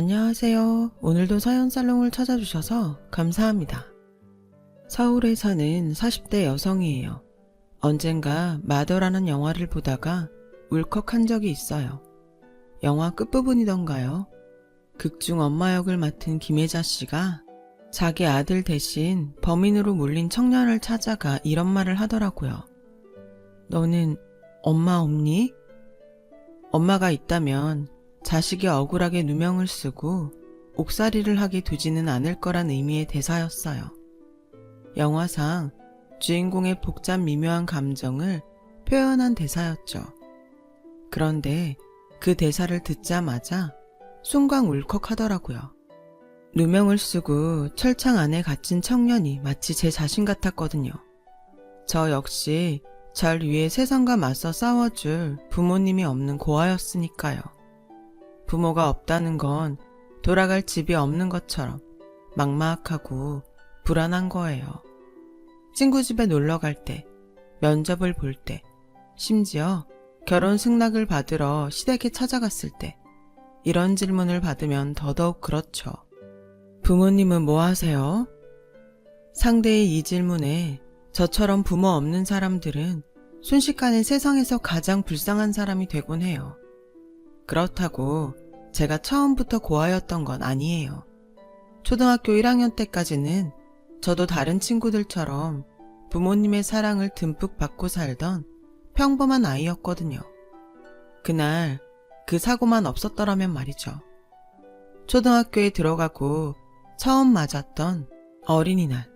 안녕하세요. 오늘도 사연살롱을 찾아주셔서 감사합니다. 서울에 사는 40대 여성이에요. 언젠가 마더라는 영화를 보다가 울컥한 적이 있어요. 영화 끝부분이던가요. 극중 엄마 역을 맡은 김혜자 씨가 자기 아들 대신 범인으로 몰린 청년을 찾아가 이런 말을 하더라고요. 너는 엄마 없니? 엄마가 있다면 자식이 억울하게 누명을 쓰고 옥살이를 하게 두지는 않을 거란 의미의 대사였어요. 영화상 주인공의 복잡 미묘한 감정을 표현한 대사였죠. 그런데 그 대사를 듣자마자 순간 울컥하더라고요. 누명을 쓰고 철창 안에 갇힌 청년이 마치 제 자신 같았거든요. 저 역시 절 위해 세상과 맞서 싸워줄 부모님이 없는 고아였으니까요. 부모가 없다는 건 돌아갈 집이 없는 것처럼 막막하고 불안한 거예요. 친구 집에 놀러 갈 때, 면접을 볼 때, 심지어 결혼 승낙을 받으러 시댁에 찾아갔을 때 이런 질문을 받으면 더더욱 그렇죠. 부모님은 뭐 하세요? 상대의 이 질문에 저처럼 부모 없는 사람들은 순식간에 세상에서 가장 불쌍한 사람이 되곤 해요. 그렇다고 제가 처음부터 고아였던 건 아니에요. 초등학교 1학년 때까지는 저도 다른 친구들처럼 부모님의 사랑을 듬뿍 받고 살던 평범한 아이였거든요. 그날 그 사고만 없었더라면 말이죠. 초등학교에 들어가고 처음 맞았던 어린이날,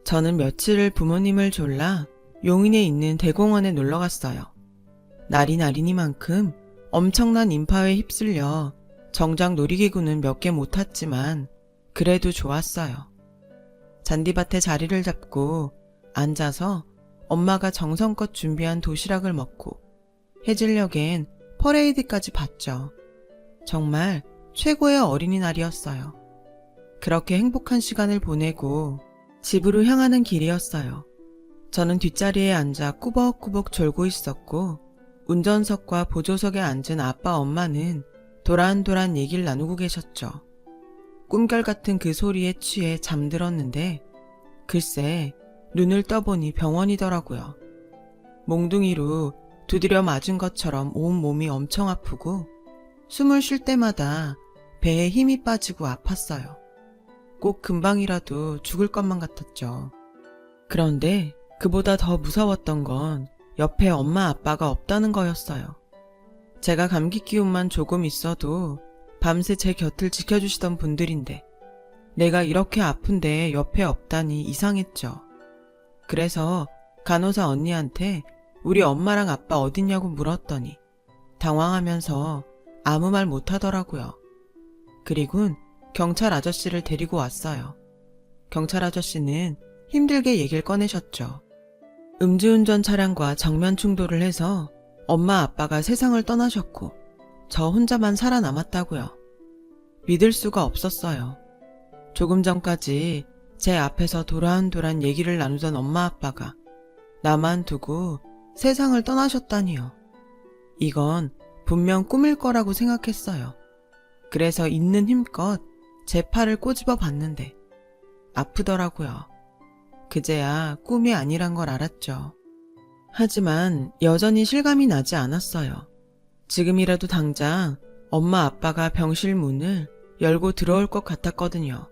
저는 며칠을 부모님을 졸라 용인에 있는 대공원에 놀러 갔어요. 날이 날이니만큼 엄청난 인파에 휩쓸려 정작 놀이기구는 몇 개 못 탔지만 그래도 좋았어요. 잔디밭에 자리를 잡고 앉아서 엄마가 정성껏 준비한 도시락을 먹고 해질녘엔 퍼레이드까지 봤죠. 정말 최고의 어린이날이었어요. 그렇게 행복한 시간을 보내고 집으로 향하는 길이었어요. 저는 뒷자리에 앉아 꾸벅꾸벅 졸고 있었고 운전석과 보조석에 앉은 아빠 엄마는 도란도란 얘기를 나누고 계셨죠. 꿈결 같은 그 소리에 취해 잠들었는데 글쎄 눈을 떠보니 병원이더라고요. 몽둥이로 두드려 맞은 것처럼 온 몸이 엄청 아프고 숨을 쉴 때마다 배에 힘이 빠지고 아팠어요. 꼭 금방이라도 죽을 것만 같았죠. 그런데 그보다 더 무서웠던 건 옆에 엄마 아빠가 없다는 거였어요. 제가 감기 기운만 조금 있어도 밤새 제 곁을 지켜주시던 분들인데 내가 이렇게 아픈데 옆에 없다니 이상했죠. 그래서 간호사 언니한테 우리 엄마랑 아빠 어딨냐고 물었더니 당황하면서 아무 말 못하더라고요. 그리곤 경찰 아저씨를 데리고 왔어요. 경찰 아저씨는 힘들게 얘기를 꺼내셨죠. 음주운전 차량과 정면 충돌을 해서 엄마 아빠가 세상을 떠나셨고 저 혼자만 살아남았다고요. 믿을 수가 없었어요. 조금 전까지 제 앞에서 도란도란 얘기를 나누던 엄마 아빠가 나만 두고 세상을 떠나셨다니요. 이건 분명 꿈일 거라고 생각했어요. 그래서 있는 힘껏 제 팔을 꼬집어 봤는데 아프더라고요. 그제야 꿈이 아니란 걸 알았죠. 하지만 여전히 실감이 나지 않았어요. 지금이라도 당장 엄마 아빠가 병실 문을 열고 들어올 것 같았거든요.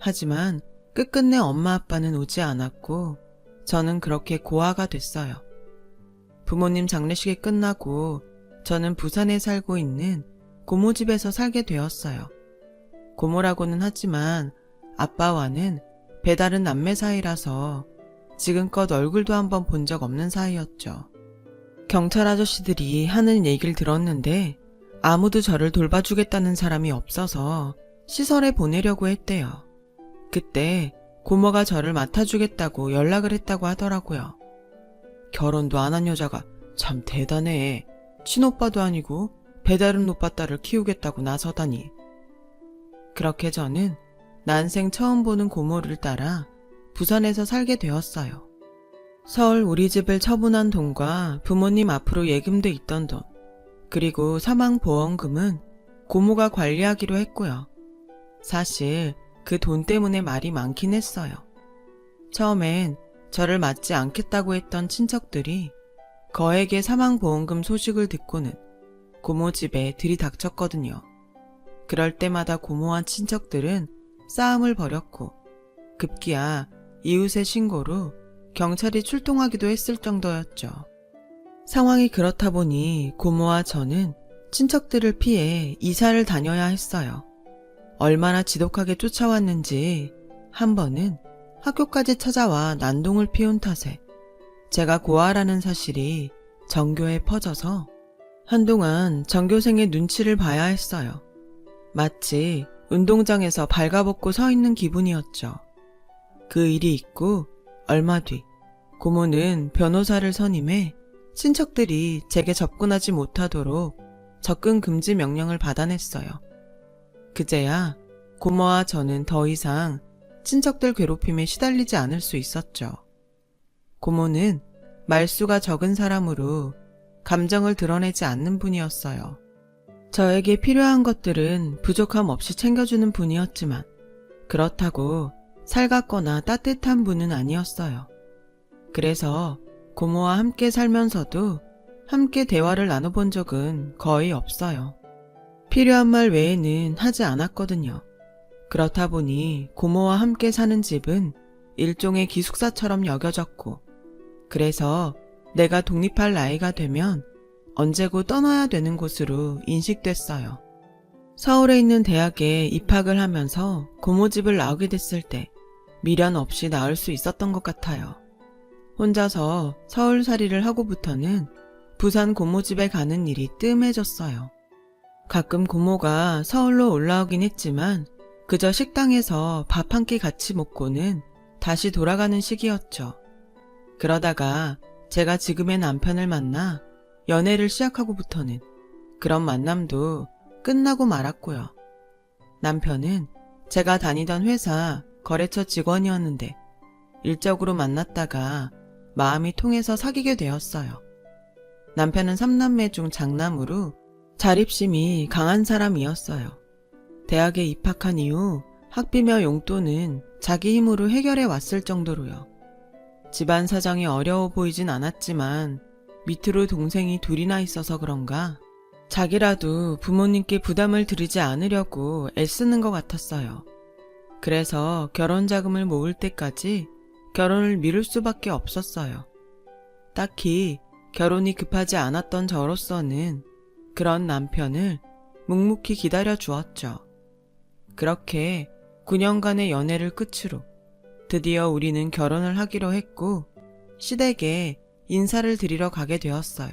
하지만 끝끝내 엄마 아빠는 오지 않았고 저는 그렇게 고아가 됐어요. 부모님 장례식이 끝나고 저는 부산에 살고 있는 고모 집에서 살게 되었어요. 고모라고는 하지만 아빠와는 배다른 남매 사이라서 지금껏 얼굴도 한번 본 적 없는 사이였죠. 경찰 아저씨들이 하는 얘기를 들었는데 아무도 저를 돌봐주겠다는 사람이 없어서 시설에 보내려고 했대요. 그때 고모가 저를 맡아주겠다고 연락을 했다고 하더라고요. 결혼도 안 한 여자가 참 대단해. 친오빠도 아니고 배다른 오빠 딸을 키우겠다고 나서다니. 그렇게 저는 난생 처음 보는 고모를 따라 부산에서 살게 되었어요. 서울 우리 집을 처분한 돈과 부모님 앞으로 예금돼 있던 돈, 그리고 사망보험금은 고모가 관리하기로 했고요. 사실 그 돈 때문에 말이 많긴 했어요. 처음엔 저를 맞지 않겠다고 했던 친척들이 거액의 사망보험금 소식을 듣고는 고모 집에 들이닥쳤거든요. 그럴 때마다 고모와 친척들은 싸움을 벌였고 급기야 이웃의 신고로 경찰이 출동하기도 했을 정도였죠. 상황이 그렇다 보니 고모와 저는 친척들을 피해 이사를 다녀야 했어요. 얼마나 지독하게 쫓아왔는지 한 번은 학교까지 찾아와 난동을 피운 탓에 제가 고아라는 사실이 전교에 퍼져서 한동안 전교생의 눈치를 봐야 했어요. 마치 운동장에서 발가벗고 서 있는 기분이었죠. 그 일이 있고 얼마 뒤 고모는 변호사를 선임해 친척들이 제게 접근하지 못하도록 접근 금지 명령을 받아냈어요. 그제야 고모와 저는 더 이상 친척들 괴롭힘에 시달리지 않을 수 있었죠. 고모는 말수가 적은 사람으로 감정을 드러내지 않는 분이었어요. 저에게 필요한 것들은 부족함 없이 챙겨주는 분이었지만 그렇다고 살갑거나 따뜻한 분은 아니었어요. 그래서 고모와 함께 살면서도 함께 대화를 나눠본 적은 거의 없어요. 필요한 말 외에는 하지 않았거든요. 그렇다 보니 고모와 함께 사는 집은 일종의 기숙사처럼 여겨졌고 그래서 내가 독립할 나이가 되면 언제고 떠나야 되는 곳으로 인식됐어요. 서울에 있는 대학에 입학을 하면서 고모 집을 나오게 됐을 때 미련 없이 나올 수 있었던 것 같아요. 혼자서 서울살이를 하고부터는 부산 고모 집에 가는 일이 뜸해졌어요. 가끔 고모가 서울로 올라오긴 했지만 그저 식당에서 밥 한 끼 같이 먹고는 다시 돌아가는 시기였죠. 그러다가 제가 지금의 남편을 만나 연애를 시작하고부터는 그런 만남도 끝나고 말았고요. 남편은 제가 다니던 회사 거래처 직원이었는데 일적으로 만났다가 마음이 통해서 사귀게 되었어요. 남편은 3남매 중 장남으로 자립심이 강한 사람이었어요. 대학에 입학한 이후 학비며 용돈은 자기 힘으로 해결해 왔을 정도로요. 집안 사정이 어려워 보이진 않았지만 밑으로 동생이 둘이나 있어서 그런가 자기라도 부모님께 부담을 드리지 않으려고 애쓰는 것 같았어요. 그래서 결혼 자금을 모을 때까지 결혼을 미룰 수밖에 없었어요. 딱히 결혼이 급하지 않았던 저로서는 그런 남편을 묵묵히 기다려 주었죠. 그렇게 9년간의 연애를 끝으로 드디어 우리는 결혼을 하기로 했고 시댁에 인사를 드리러 가게 되었어요.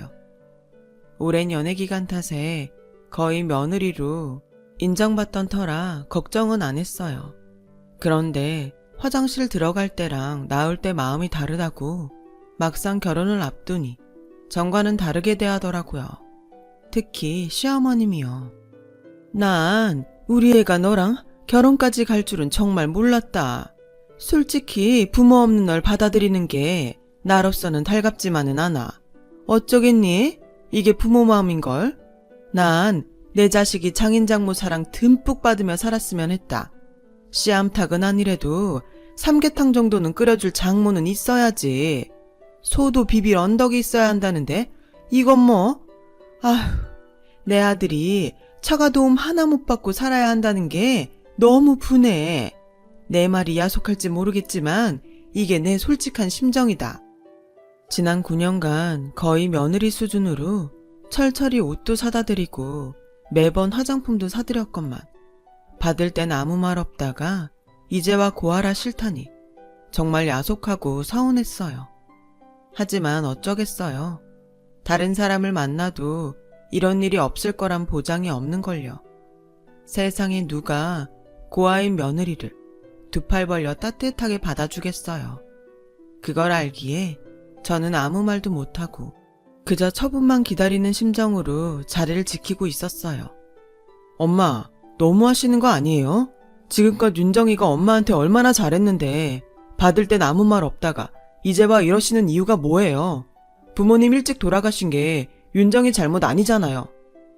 오랜 연애 기간 탓에 거의 며느리로 인정받던 터라 걱정은 안 했어요. 그런데 화장실 들어갈 때랑 나올 때 마음이 다르다고 막상 결혼을 앞두니 전과는 다르게 대하더라고요. 특히 시어머님이요. 난 우리 애가 너랑 결혼까지 갈 줄은 정말 몰랐다. 솔직히 부모 없는 널 받아들이는 게 나로서는 달갑지만은 않아. 어쩌겠니? 이게 부모 마음인걸? 난 내 자식이 장인장모 사랑 듬뿍 받으며 살았으면 했다. 씨암탉은 아니래도 삼계탕 정도는 끓여줄 장모는 있어야지. 소도 비빌 언덕이 있어야 한다는데 이건 뭐? 아휴, 내 아들이 처가 도움 하나 못 받고 살아야 한다는 게 너무 분해. 내 말이 야속할지 모르겠지만 이게 내 솔직한 심정이다. 지난 9년간 거의 며느리 수준으로 철철이 옷도 사다 드리고 매번 화장품도 사드렸건만 받을 땐 아무 말 없다가 이제와 고하라 싫다니 정말 야속하고 서운했어요. 하지만 어쩌겠어요. 다른 사람을 만나도 이런 일이 없을 거란 보장이 없는걸요. 세상에 누가 고아인 며느리를 두 팔 벌려 따뜻하게 받아주겠어요. 그걸 알기에 저는 아무 말도 못하고 그저 처분만 기다리는 심정으로 자리를 지키고 있었어요. 엄마, 너무 하시는 거 아니에요? 지금껏 윤정이가 엄마한테 얼마나 잘했는데 받을 땐 아무 말 없다가 이제 와 이러시는 이유가 뭐예요? 부모님 일찍 돌아가신 게 윤정이 잘못 아니잖아요.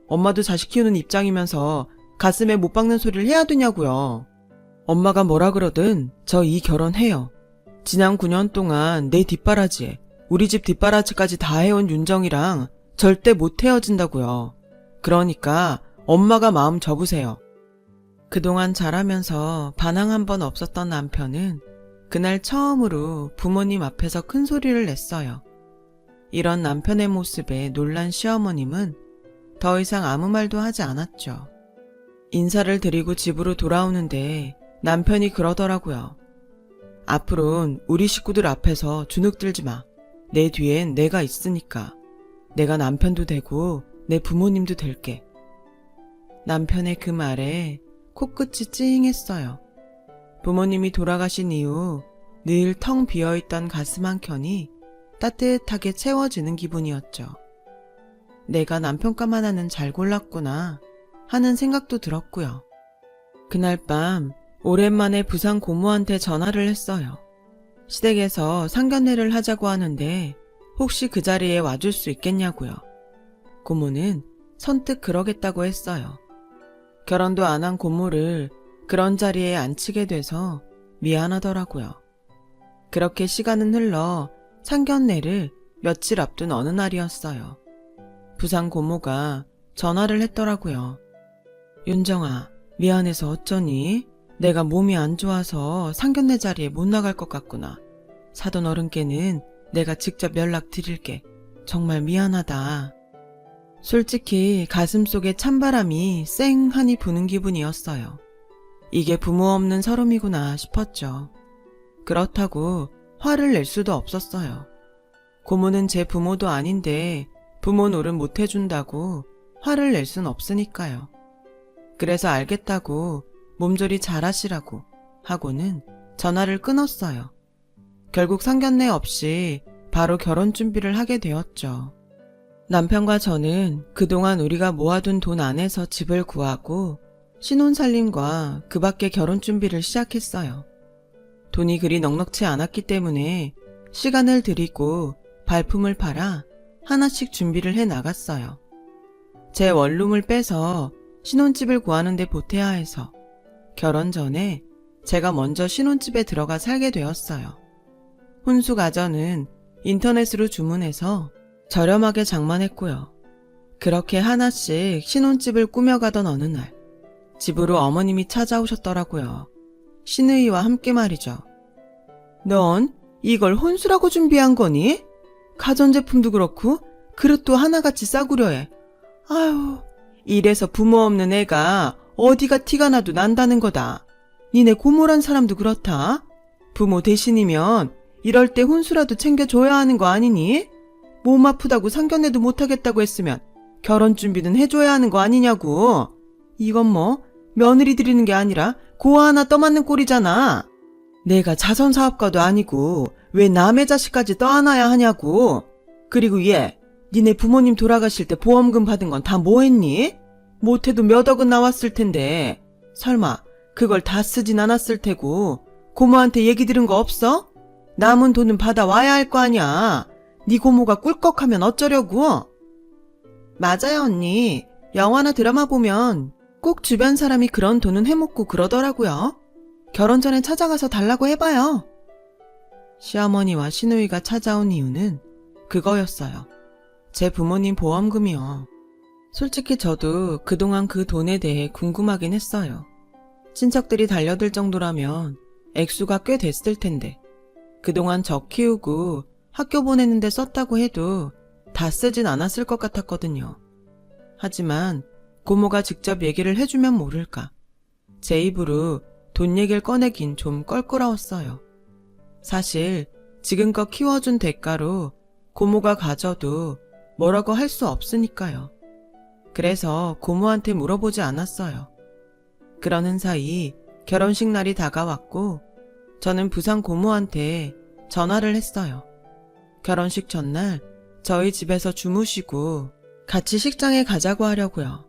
엄마도 자식 키우는 입장이면서 가슴에 못 박는 소리를 해야 되냐고요. 엄마가 뭐라 그러든 저 이 결혼해요. 지난 9년 동안 내 뒷바라지에 우리 집 뒷바라지까지 다 해온 윤정이랑 절대 못 헤어진다고요. 그러니까 엄마가 마음 접으세요. 그동안 잘하면서 반항 한 번 없었던 남편은 그날 처음으로 부모님 앞에서 큰 소리를 냈어요. 이런 남편의 모습에 놀란 시어머님은 더 이상 아무 말도 하지 않았죠. 인사를 드리고 집으로 돌아오는데 남편이 그러더라고요. 앞으로는 우리 식구들 앞에서 주눅 들지 마. 내 뒤엔 내가 있으니까. 내가 남편도 되고 내 부모님도 될게. 남편의 그 말에 코끝이 찡했어요. 부모님이 돌아가신 이후 늘 텅 비어있던 가슴 한켠이 따뜻하게 채워지는 기분이었죠. 내가 남편감 하나는 잘 골랐구나 하는 생각도 들었고요. 그날 밤 오랜만에 부산 고모한테 전화를 했어요. 시댁에서 상견례를 하자고 하는데 혹시 그 자리에 와줄 수 있겠냐고요. 고모는 선뜻 그러겠다고 했어요. 결혼도 안 한 고모를 그런 자리에 앉히게 돼서 미안하더라고요. 그렇게 시간은 흘러 상견례를 며칠 앞둔 어느 날이었어요. 부산 고모가 전화를 했더라고요. 윤정아, 미안해서 어쩌니? 내가 몸이 안 좋아서 상견례 자리에 못 나갈 것 같구나. 사돈 어른께는 내가 직접 연락드릴게. 정말 미안하다. 솔직히 가슴속에 찬바람이 쌩하니 부는 기분이었어요. 이게 부모 없는 서름이구나 싶었죠. 그렇다고 화를 낼 수도 없었어요. 고모는 제 부모도 아닌데 부모 노릇 못 해준다고 화를 낼 순 없으니까요. 그래서 알겠다고 몸조리 잘하시라고 하고는 전화를 끊었어요. 결국 상견례 없이 바로 결혼 준비를 하게 되었죠. 남편과 저는 그동안 우리가 모아둔 돈 안에서 집을 구하고 신혼살림과 그 밖에 결혼 준비를 시작했어요. 돈이 그리 넉넉치 않았기 때문에 시간을 들이고 발품을 팔아 하나씩 준비를 해 나갔어요. 제 원룸을 빼서 신혼집을 구하는 데 보태야 해서 결혼 전에 제가 먼저 신혼집에 들어가 살게 되었어요. 혼수 가전은 인터넷으로 주문해서 저렴하게 장만했고요. 그렇게 하나씩 신혼집을 꾸며가던 어느 날 집으로 어머님이 찾아오셨더라고요. 시누이와 함께 말이죠. 넌 이걸 혼수라고 준비한 거니? 가전제품도 그렇고 그릇도 하나같이 싸구려 해. 아유, 이래서 부모 없는 애가 어디가 티가 나도 난다는 거다. 니네 고모란 사람도 그렇다. 부모 대신이면 이럴 때 혼수라도 챙겨줘야 하는 거 아니니? 몸 아프다고 상견례도 못하겠다고 했으면 결혼 준비는 해줘야 하는 거 아니냐고. 이건 뭐 며느리 드리는 게 아니라 고 하나 떠맞는 꼴이잖아. 내가 자선사업가도 아니고 왜 남의 자식까지 떠안아야 하냐고. 그리고 얘, 니네 부모님 돌아가실 때 보험금 받은 건 다 뭐 했니? 못해도 몇 억은 나왔을 텐데 설마 그걸 다 쓰진 않았을 테고 고모한테 얘기 들은 거 없어? 남은 돈은 받아와야 할 거 아니야. 네 고모가 꿀꺽하면 어쩌려고? 맞아요 언니. 영화나 드라마 보면 꼭 주변 사람이 그런 돈은 해먹고 그러더라고요. 결혼 전에 찾아가서 달라고 해봐요. 시어머니와 시누이가 찾아온 이유는 그거였어요. 제 부모님 보험금이요. 솔직히 저도 그동안 그 돈에 대해 궁금하긴 했어요. 친척들이 달려들 정도라면 액수가 꽤 됐을 텐데 그동안 저 키우고 학교 보내는데 썼다고 해도 다 쓰진 않았을 것 같았거든요. 하지만 고모가 직접 얘기를 해주면 모를까. 제 입으로 돈 얘기를 꺼내긴 좀 껄끄러웠어요. 사실 지금껏 키워준 대가로 고모가 가져도 뭐라고 할 수 없으니까요. 그래서 고모한테 물어보지 않았어요. 그러는 사이 결혼식 날이 다가왔고 저는 부산 고모한테 전화를 했어요. 결혼식 전날 저희 집에서 주무시고 같이 식장에 가자고 하려고요.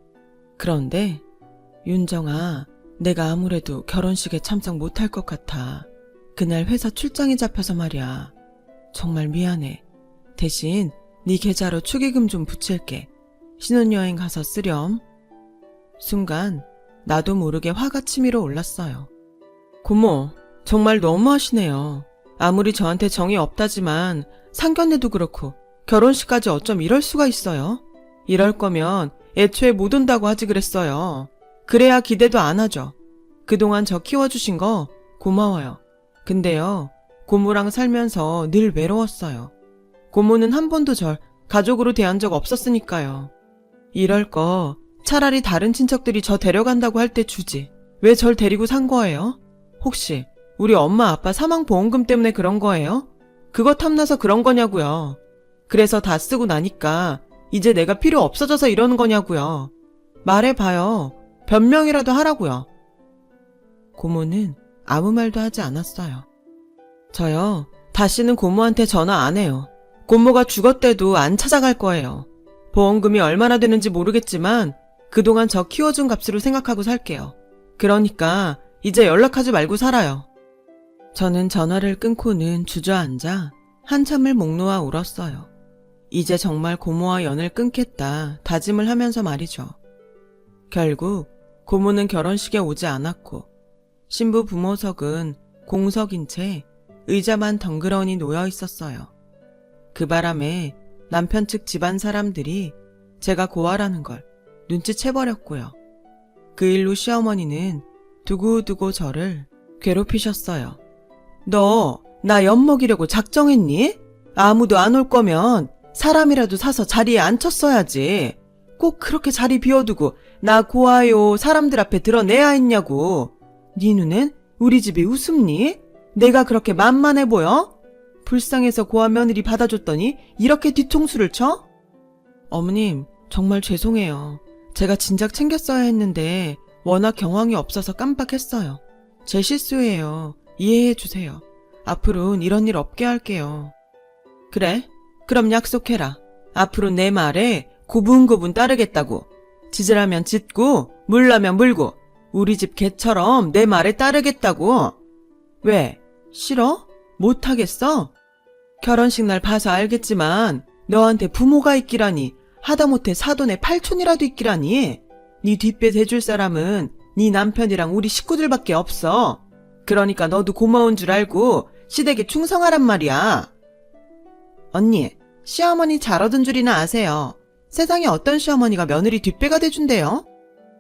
그런데 윤정아, 내가 아무래도 결혼식에 참석 못할 것 같아. 그날 회사 출장이 잡혀서 말이야. 정말 미안해. 대신 네 계좌로 축의금 좀 붙일게. 신혼여행 가서 쓰렴. 순간 나도 모르게 화가 치밀어 올랐어요. 고모, 정말 너무하시네요. 아무리 저한테 정이 없다지만 상견례도 그렇고 결혼식까지 어쩜 이럴 수가 있어요? 이럴 거면 애초에 못 온다고 하지 그랬어요. 그래야 기대도 안 하죠. 그동안 저 키워주신 거 고마워요. 근데요, 고모랑 살면서 늘 외로웠어요. 고모는 한 번도 절 가족으로 대한 적 없었으니까요. 이럴 거 차라리 다른 친척들이 저 데려간다고 할 때 주지. 왜 절 데리고 산 거예요? 혹시 우리 엄마 아빠 사망보험금 때문에 그런 거예요? 그거 탐나서 그런 거냐고요. 그래서 다 쓰고 나니까 이제 내가 필요 없어져서 이러는 거냐고요. 말해봐요. 변명이라도 하라고요. 고모는 아무 말도 하지 않았어요. 저요, 다시는 고모한테 전화 안 해요. 고모가 죽었대도 안 찾아갈 거예요. 보험금이 얼마나 되는지 모르겠지만 그동안 저 키워준 값으로 생각하고 살게요. 그러니까 이제 연락하지 말고 살아요. 저는 전화를 끊고는 주저앉아 한참을 목 놓아 울었어요. 이제 정말 고모와 연을 끊겠다 다짐을 하면서 말이죠. 결국 고모는 결혼식에 오지 않았고 신부 부모석은 공석인 채 의자만 덩그러니 놓여 있었어요. 그 바람에 남편 측 집안 사람들이 제가 고아라는 걸 눈치채버렸고요. 그 일로 시어머니는 두고두고 저를 괴롭히셨어요. 너 나 엿먹이려고 작정했니? 아무도 안 올 거면 사람이라도 사서 자리에 앉혔어야지. 꼭 그렇게 자리 비워두고 나 고아요 사람들 앞에 드러내야 했냐고. 네 눈엔 우리 집이 우습니? 내가 그렇게 만만해 보여? 불쌍해서 고아 며느리 받아줬더니 이렇게 뒤통수를 쳐? 어머님, 정말 죄송해요. 제가 진작 챙겼어야 했는데 워낙 경황이 없어서 깜빡했어요. 제 실수예요. 이해해 주세요. 앞으로는 이런 일 없게 할게요. 그래? 그럼 약속해라. 앞으로 내 말에 고분고분 따르겠다고. 짖으라면 짖고 물라면 물고 우리 집 개처럼 내 말에 따르겠다고. 왜? 싫어? 못하겠어? 결혼식 날 봐서 알겠지만 너한테 부모가 있기라니, 하다못해 사돈의 팔촌이라도 있기라니. 네 뒷배 대줄 사람은 네 남편이랑 우리 식구들밖에 없어. 그러니까 너도 고마운 줄 알고 시댁에 충성하란 말이야. 언니, 시어머니 잘 얻은 줄이나 아세요. 세상에 어떤 시어머니가 며느리 뒷배가 돼준대요?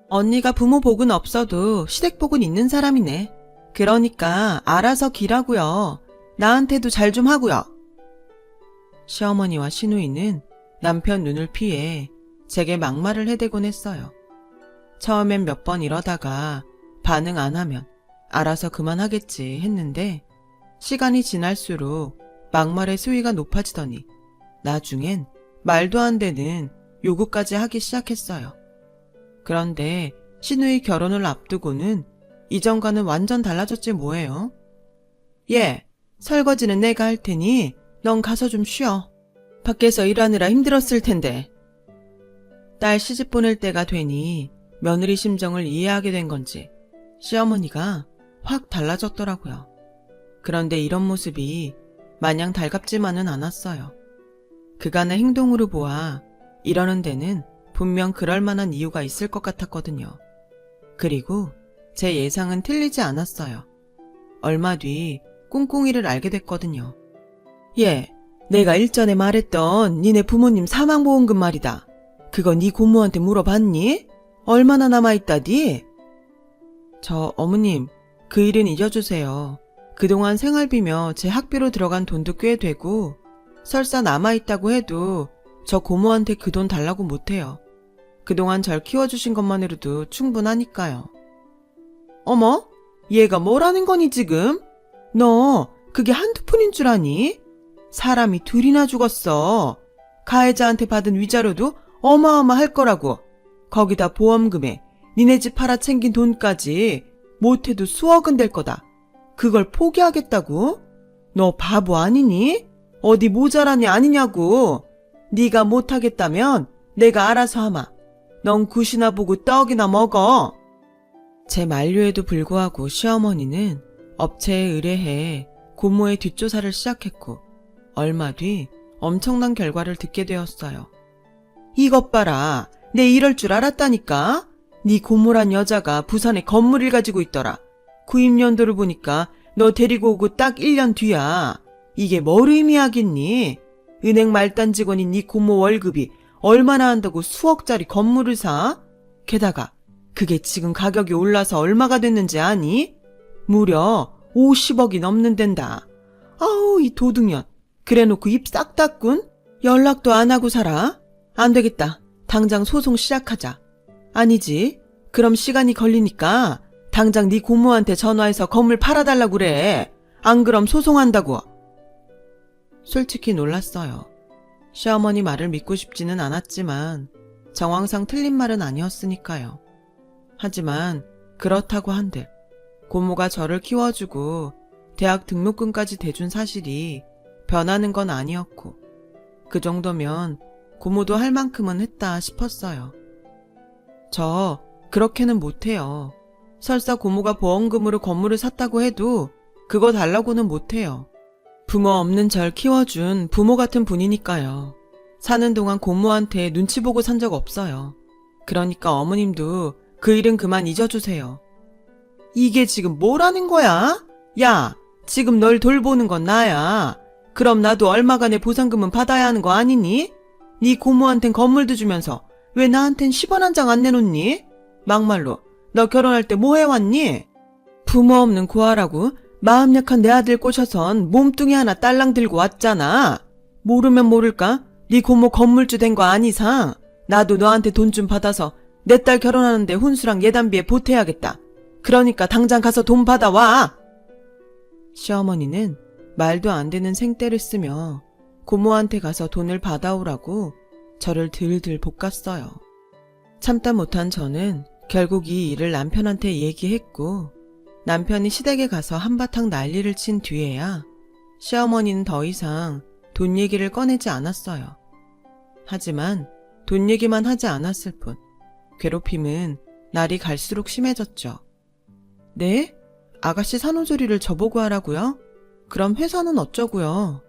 언니가 부모 복은 없어도 시댁 복은 있는 사람이네. 그러니까 알아서 기라고요. 나한테도 잘 좀 하고요. 시어머니와 시누이는 남편 눈을 피해 제게 막말을 해대곤 했어요. 처음엔 몇 번 이러다가 반응 안 하면 알아서 그만하겠지 했는데 시간이 지날수록 막말의 수위가 높아지더니 나중엔 말도 안 되는 요구까지 하기 시작했어요. 그런데 시누이 결혼을 앞두고는 이전과는 완전 달라졌지 뭐예요? 예, 설거지는 내가 할 테니 넌 가서 좀 쉬어. 밖에서 일하느라 힘들었을 텐데. 딸 시집 보낼 때가 되니 며느리 심정을 이해하게 된 건지 시어머니가 확 달라졌더라고요. 그런데 이런 모습이 마냥 달갑지만은 않았어요. 그간의 행동으로 보아 이러는 데는 분명 그럴 만한 이유가 있을 것 같았거든요. 그리고 제 예상은 틀리지 않았어요. 얼마 뒤 꿍꿍이를 알게 됐거든요. 예, 내가 일전에 말했던 니네 부모님 사망보험금 말이다. 그거 네 고모한테 물어봤니? 얼마나 남아있다디? 저 어머님, 그 일은 잊어주세요. 그동안 생활비며 제 학비로 들어간 돈도 꽤 되고 설사 남아있다고 해도 저 고모한테 그 돈 달라고 못해요. 그동안 절 키워주신 것만으로도 충분하니까요. 어머? 얘가 뭐라는 거니 지금? 너 그게 한두 푼인 줄 아니? 사람이 둘이나 죽었어. 가해자한테 받은 위자료도 어마어마할 거라고. 거기다 보험금에 니네 집 팔아 챙긴 돈까지 못해도 수억은 될 거다. 그걸 포기하겠다고? 너 바보 아니니? 어디 모자라니 아니냐고. 네가 못하겠다면 내가 알아서 하마. 넌 굿이나 보고 떡이나 먹어. 제 만류에도 불구하고 시어머니는 업체에 의뢰해 고모의 뒷조사를 시작했고 얼마 뒤 엄청난 결과를 듣게 되었어요. 이것 봐라. 내 이럴 줄 알았다니까. 네 고모란 여자가 부산에 건물을 가지고 있더라. 구입연도를 보니까 너 데리고 오고 딱 1년 뒤야. 이게 뭘 의미하겠니? 은행 말단 직원인 네 고모 월급이 얼마나 한다고 수억짜리 건물을 사? 게다가 그게 지금 가격이 올라서 얼마가 됐는지 아니? 무려 50억이 넘는단다. 아우 이 도둑년. 그래놓고 입 싹 닫군? 연락도 안 하고 살아? 안 되겠다. 당장 소송 시작하자. 아니지. 그럼 시간이 걸리니까 당장 네 고모한테 전화해서 건물 팔아달라고 그래. 안 그럼 소송한다고. 솔직히 놀랐어요. 시어머니 말을 믿고 싶지는 않았지만 정황상 틀린 말은 아니었으니까요. 하지만 그렇다고 한들 고모가 저를 키워주고 대학 등록금까지 대준 사실이 변하는 건 아니었고 그 정도면 고모도 할 만큼은 했다 싶었어요. 저 그렇게는 못해요. 설사 고모가 보험금으로 건물을 샀다고 해도 그거 달라고는 못해요. 부모 없는 절 키워준 부모 같은 분이니까요. 사는 동안 고모한테 눈치 보고 산 적 없어요. 그러니까 어머님도 그 일은 그만 잊어주세요. 이게 지금 뭐라는 거야? 야, 지금 널 돌보는 건 나야. 그럼 나도 얼마간의 보상금은 받아야 하는 거 아니니? 네 고모한텐 건물도 주면서 왜 나한텐 10원 한 장 안 내놓니? 막말로 너 결혼할 때 뭐 해왔니? 부모 없는 고아라고 마음 약한 내 아들 꼬셔선 몸뚱이 하나 딸랑 들고 왔잖아. 모르면 모를까? 네 고모 건물주 된 거 아니상 나도 너한테 돈 좀 받아서 내 딸 결혼하는데 혼수랑 예단비에 보태야겠다. 그러니까 당장 가서 돈 받아와. 시어머니는 말도 안 되는 생떼를 쓰며 고모한테 가서 돈을 받아오라고 저를 들들 볶았어요. 참다 못한 저는 결국 이 일을 남편한테 얘기했고 남편이 시댁에 가서 한바탕 난리를 친 뒤에야 시어머니는 더 이상 돈 얘기를 꺼내지 않았어요. 하지만 돈 얘기만 하지 않았을 뿐 괴롭힘은 날이 갈수록 심해졌죠. 네? 아가씨 산후조리를 저보고 하라고요? 그럼 회사는 어쩌고요?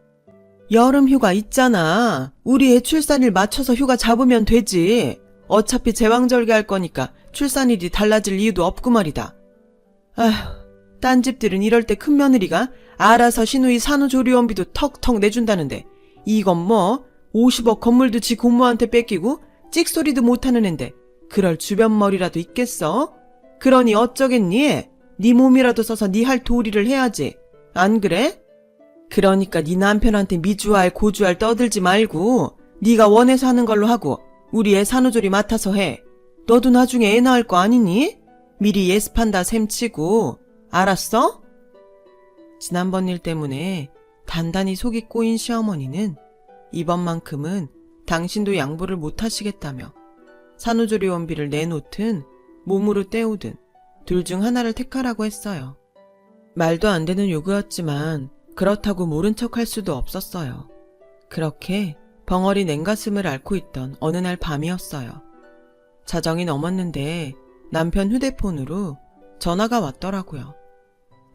여름 휴가 있잖아. 우리 애 출산일 맞춰서 휴가 잡으면 되지. 어차피 제왕절개 할 거니까 출산일이 달라질 이유도 없고 말이다. 아휴, 딴 집들은 이럴 때 큰 며느리가 알아서 시누이 산후조리원비도 턱턱 내준다는데 이건 뭐 50억 건물도 지 고모한테 뺏기고 찍소리도 못하는 앤데 그럴 주변머리라도 있겠어? 그러니 어쩌겠니? 네 몸이라도 써서 네 할 도리를 해야지. 안 그래? 그러니까 네 남편한테 미주알 고주알 떠들지 말고 네가 원해서 하는 걸로 하고 우리 애 산후조리 맡아서 해. 너도 나중에 애 낳을 거 아니니? 미리 예습한다 셈치고. 알았어? 지난번 일 때문에 단단히 속이 꼬인 시어머니는 이번만큼은 당신도 양보를 못하시겠다며 산후조리원비를 내놓든 몸으로 때우든 둘 중 하나를 택하라고 했어요. 말도 안 되는 요구였지만 그렇다고 모른 척 할 수도 없었어요. 그렇게 벙어리 냉가슴을 앓고 있던 어느 날 밤이었어요. 자정이 넘었는데 남편 휴대폰으로 전화가 왔더라고요.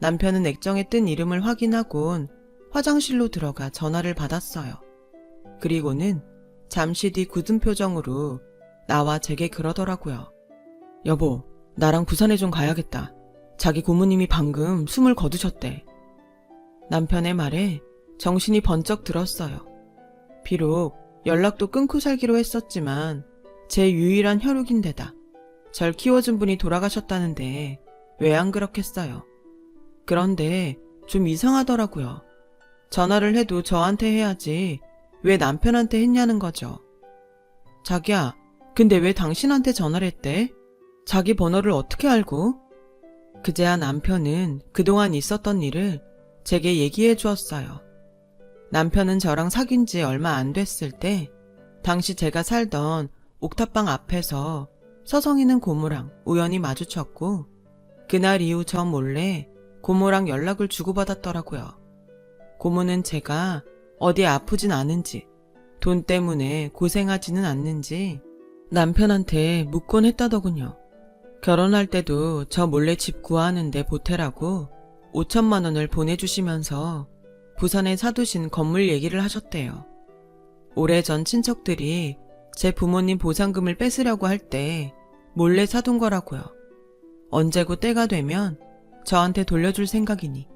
남편은 액정에 뜬 이름을 확인하곤 화장실로 들어가 전화를 받았어요. 그리고는 잠시 뒤 굳은 표정으로 나와 제게 그러더라고요. 여보, 나랑 부산에 좀 가야겠다. 자기 고모님이 방금 숨을 거두셨대. 남편의 말에 정신이 번쩍 들었어요. 비록 연락도 끊고 살기로 했었지만 제 유일한 혈육인데다 절 키워준 분이 돌아가셨다는데 왜 안 그렇겠어요. 그런데 좀 이상하더라고요. 전화를 해도 저한테 해야지 왜 남편한테 했냐는 거죠. 자기야, 근데 왜 당신한테 전화를 했대? 자기 번호를 어떻게 알고? 그제야 남편은 그동안 있었던 일을 제게 얘기해 주었어요. 남편은 저랑 사귄 지 얼마 안 됐을 때 당시 제가 살던 옥탑방 앞에서 서성이는 고모랑 우연히 마주쳤고 그날 이후 저 몰래 고모랑 연락을 주고받았더라고요. 고모는 제가 어디 아프진 않은지 돈 때문에 고생하지는 않는지 남편한테 묻곤 했다더군요. 결혼할 때도 저 몰래 집 구하는데 보태라고 5천만 원을 보내주시면서 부산에 사두신 건물 얘기를 하셨대요. 오래전 친척들이 제 부모님 보상금을 뺏으려고 할 때 몰래 사둔 거라고요. 언제고 때가 되면 저한테 돌려줄 생각이니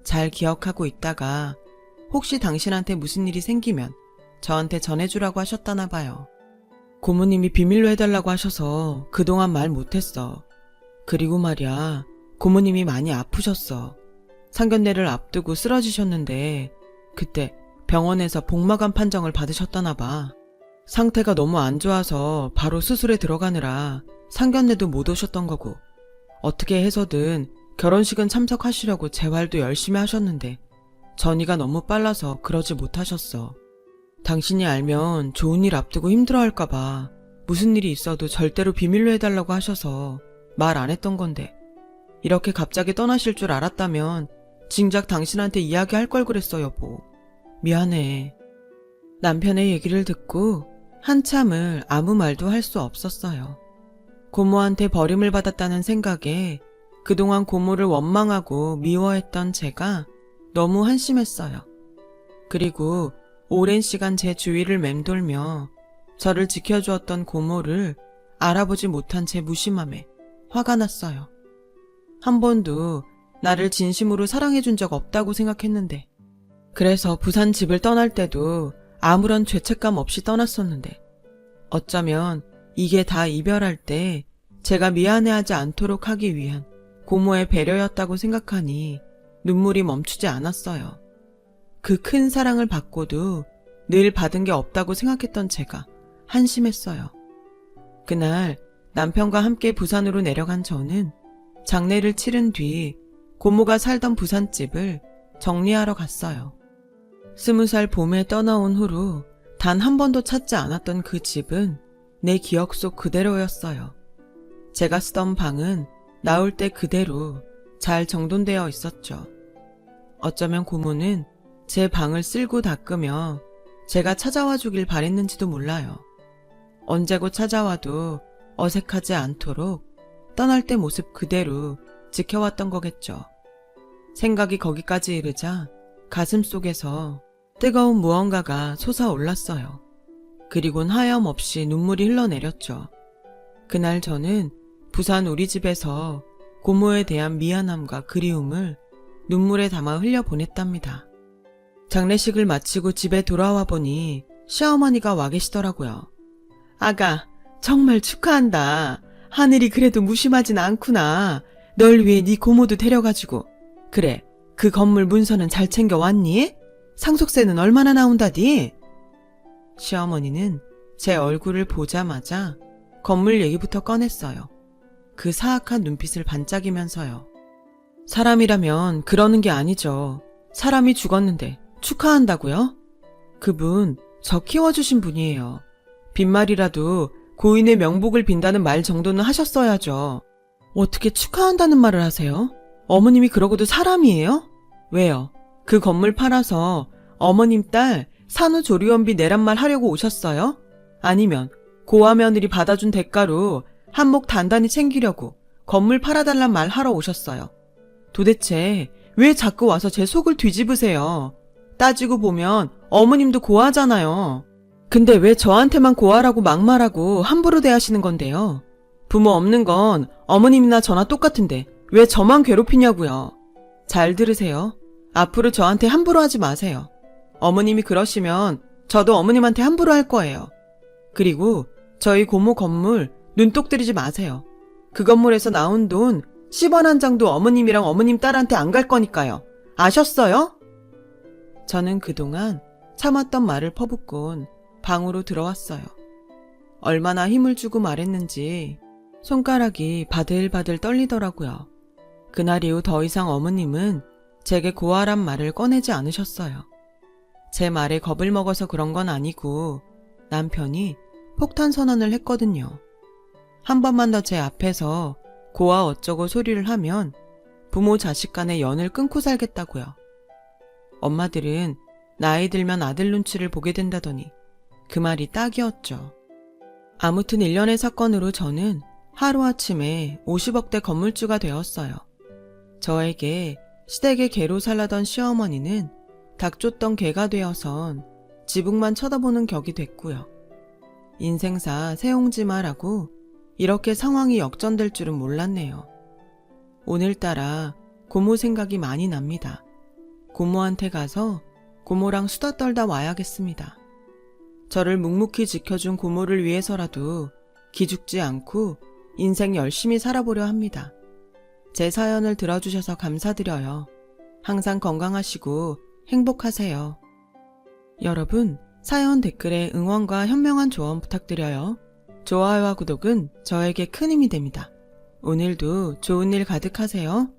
잘 기억하고 있다가 혹시 당신한테 무슨 일이 생기면 저한테 전해주라고 하셨다나 봐요. 고모님이 비밀로 해달라고 하셔서 그동안 말 못했어. 그리고 말이야, 고모님이 많이 아프셨어. 상견례를 앞두고 쓰러지셨는데 그때 병원에서 복막암 판정을 받으셨다나 봐. 상태가 너무 안 좋아서 바로 수술에 들어가느라 상견례도 못 오셨던 거고, 어떻게 해서든 결혼식은 참석하시려고 재활도 열심히 하셨는데 전이가 너무 빨라서 그러지 못하셨어. 당신이 알면 좋은 일 앞두고 힘들어할까봐 무슨 일이 있어도 절대로 비밀로 해달라고 하셔서 말 안 했던 건데, 이렇게 갑자기 떠나실 줄 알았다면 진작 당신한테 이야기할 걸 그랬어, 여보. 미안해. 남편의 얘기를 듣고 한참을 아무 말도 할 수 없었어요. 고모한테 버림을 받았다는 생각에 그동안 고모를 원망하고 미워했던 제가 너무 한심했어요. 그리고 오랜 시간 제 주위를 맴돌며 저를 지켜주었던 고모를 알아보지 못한 제 무심함에 화가 났어요. 한 번도 나를 진심으로 사랑해준 적 없다고 생각했는데, 그래서 부산 집을 떠날 때도 아무런 죄책감 없이 떠났었는데, 어쩌면 이게 다 이별할 때 제가 미안해하지 않도록 하기 위한 고모의 배려였다고 생각하니 눈물이 멈추지 않았어요. 그 큰 사랑을 받고도 늘 받은 게 없다고 생각했던 제가 한심했어요. 그날 남편과 함께 부산으로 내려간 저는 장례를 치른 뒤 고모가 살던 부산집을 정리하러 갔어요. 20살 봄에 떠나온 후로 단 한 번도 찾지 않았던 그 집은 내 기억 속 그대로였어요. 제가 쓰던 방은 나올 때 그대로 잘 정돈되어 있었죠. 어쩌면 고모는 제 방을 쓸고 닦으며 제가 찾아와 주길 바랬는지도 몰라요. 언제고 찾아와도 어색하지 않도록 떠날 때 모습 그대로 지켜왔던 거겠죠. 생각이 거기까지 이르자 가슴 속에서 뜨거운 무언가가 솟아올랐어요. 그리곤 하염없이 눈물이 흘러내렸죠. 그날 저는 부산 우리 집에서 고모에 대한 미안함과 그리움을 눈물에 담아 흘려보냈답니다. 장례식을 마치고 집에 돌아와 보니 시어머니가 와 계시더라고요. 아가, 정말 축하한다. 하늘이 그래도 무심하진 않구나. 널 위해 네 고모도 데려가지고. 그래, 그 건물 문서는 잘 챙겨왔니? 상속세는 얼마나 나온다디? 시어머니는 제 얼굴을 보자마자 건물 얘기부터 꺼냈어요. 그 사악한 눈빛을 반짝이면서요. 사람이라면 그러는 게 아니죠. 사람이 죽었는데 축하한다고요? 그분 저 키워주신 분이에요. 빈말이라도 고인의 명복을 빈다는 말 정도는 하셨어야죠. 어떻게 축하한다는 말을 하세요? 어머님이 그러고도 사람이에요? 왜요? 그 건물 팔아서 어머님 딸 산후조리원비 내란 말 하려고 오셨어요? 아니면 고아 며느리 받아준 대가로 한몫 단단히 챙기려고 건물 팔아달란 말 하러 오셨어요? 도대체 왜 자꾸 와서 제 속을 뒤집으세요? 따지고 보면 어머님도 고아잖아요. 근데 왜 저한테만 고아라고 막말하고 함부로 대하시는 건데요? 부모 없는 건 어머님이나 저나 똑같은데 왜 저만 괴롭히냐고요. 잘 들으세요. 앞으로 저한테 함부로 하지 마세요. 어머님이 그러시면 저도 어머님한테 함부로 할 거예요. 그리고 저희 고모 건물 눈독 들이지 마세요. 그 건물에서 나온 돈 10원 한 장도 어머님이랑 어머님 딸한테 안 갈 거니까요. 아셨어요? 저는 그동안 참았던 말을 퍼붓곤 방으로 들어왔어요. 얼마나 힘을 주고 말했는지 손가락이 바들바들 떨리더라고요. 그날 이후 더 이상 어머님은 제게 고아란 말을 꺼내지 않으셨어요. 제 말에 겁을 먹어서 그런 건 아니고 남편이 폭탄 선언을 했거든요. 한 번만 더 제 앞에서 고아 어쩌고 소리를 하면 부모 자식 간의 연을 끊고 살겠다고요. 엄마들은 나이 들면 아들 눈치를 보게 된다더니 그 말이 딱이었죠. 아무튼 일련의 사건으로 저는 하루아침에 50억대 건물주가 되었어요. 저에게 시댁의 개로 살라던 시어머니는 닭 쫓던 개가 되어선 지붕만 쳐다보는 격이 됐고요. 인생사 새옹지마라고 이렇게 상황이 역전될 줄은 몰랐네요. 오늘따라 고모 생각이 많이 납니다. 고모한테 가서 고모랑 수다 떨다 와야겠습니다. 저를 묵묵히 지켜준 고모를 위해서라도 기죽지 않고 인생 열심히 살아보려 합니다. 제 사연을 들어주셔서 감사드려요. 항상 건강하시고 행복하세요. 여러분, 사연 댓글에 응원과 현명한 조언 부탁드려요. 좋아요와 구독은 저에게 큰 힘이 됩니다. 오늘도 좋은 일 가득하세요.